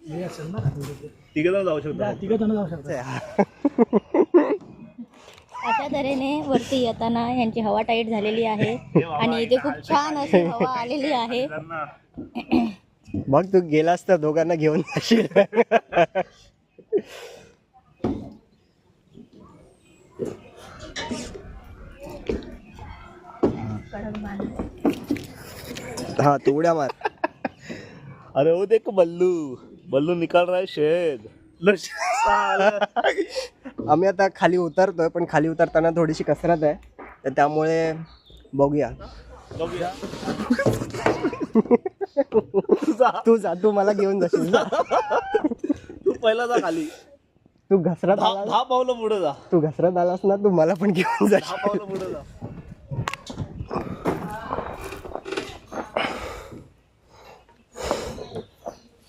हे असेल ना तिघे जण जाऊ शकतो. तिघं जण जाऊ शकतात. अशा तऱ्हेने वरती येताना यांची हवा टाईट झालेली आहे आणि इथे खूप छान अशी हवा आलेली आहे. मग तू गेलास तर दोघांना घेऊन जाशील. हा तू उड्या मार. अरे वो देख बल्लू, बल्लू निकाल रहा है शेद. आम्ही आता खाली उतरतोय, पण खाली उतरताना थोडीशी कसरत आहे, तर त्यामुळे बघूया. तू जा, तू मला घेऊन जाशील. तू पहिला जा खाली. तू घसरत आलास, 10 पावलं पुढे जा. तू घसरत आलास ना, तू मला पण घेऊन 10 जाशील. पावलं पुढे जा.